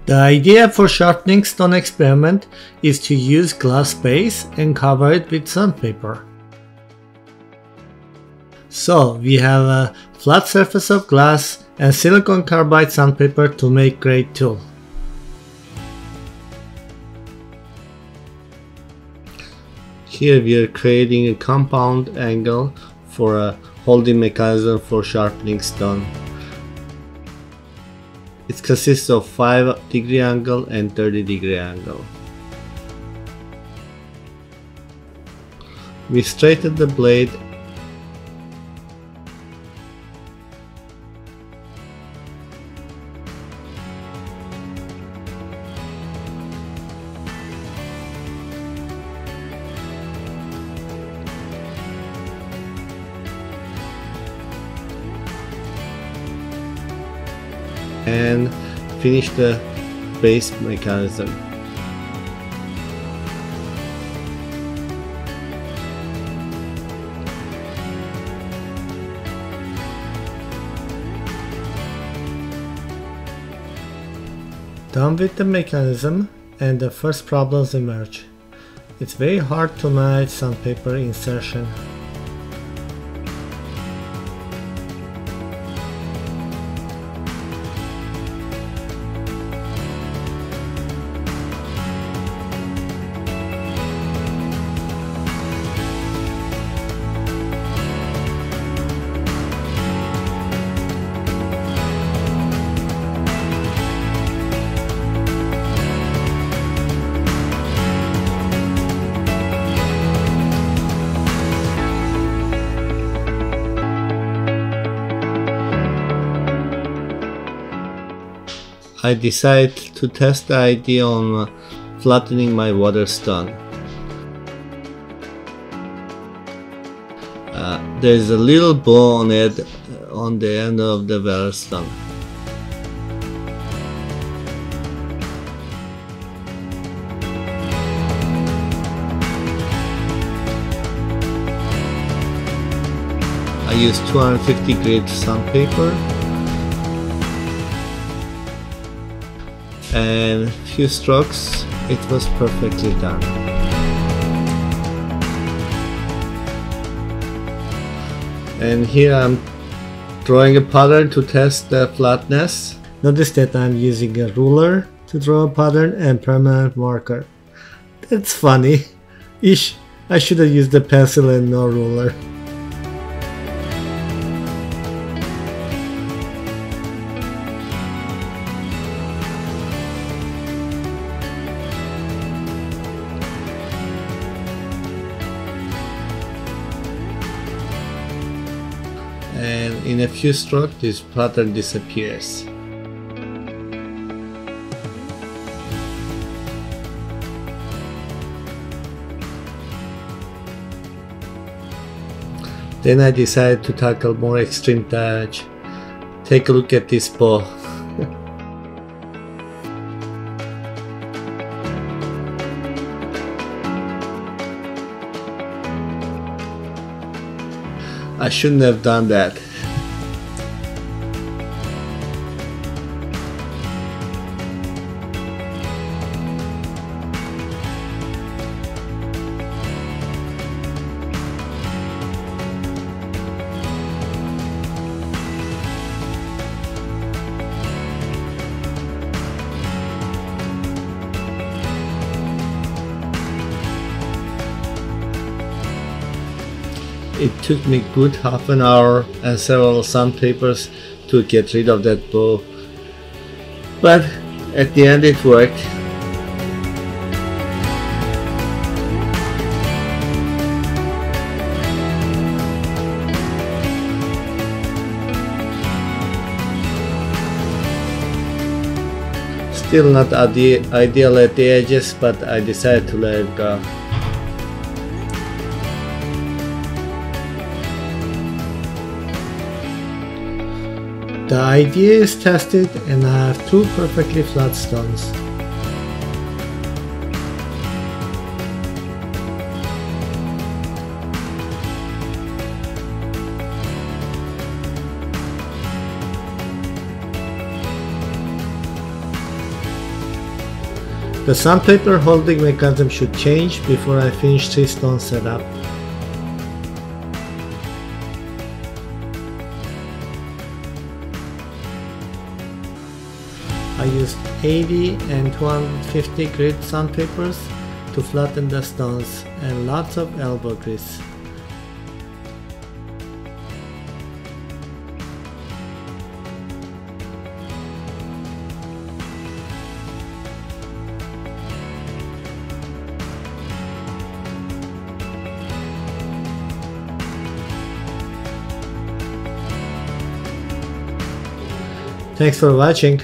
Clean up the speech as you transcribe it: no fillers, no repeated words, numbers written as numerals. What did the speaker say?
The idea for sharpening stone experiment is to use glass base and cover it with sandpaper. So we have a flat surface of glass and silicon carbide sandpaper to make great tool. Here we are creating a compound angle for a holding mechanism for sharpening stone. It consists of 5-degree angle and 30-degree angle. We straighten the blade and finish the base mechanism. Done with the mechanism, and the first problems emerge. It's very hard to manage sandpaper insertion. I decided to test the idea on flattening my water stone. There's a little bow on it on the end of the water stone. I used 250 grit sandpaper and a few strokes, it was perfectly done. And here I'm drawing a pattern to test the flatness. Notice that I'm using a ruler to draw a pattern and permanent marker. That's funny. I should have used a pencil and no ruler. And in a few strokes this pattern disappears. Then I decided to tackle more extreme damage. Take a look at this bow. I shouldn't have done that. It took me good half an hour and several sandpapers to get rid of that bow, but at the end it worked. Still not ideal at the edges, but I decided to let it go. The idea is tested and I have two perfectly flat stones. The sandpaper holding mechanism should change before I finish this stone setup. I used 80 and 250 grit sandpapers to flatten the stones and lots of elbow grease. Thanks for watching.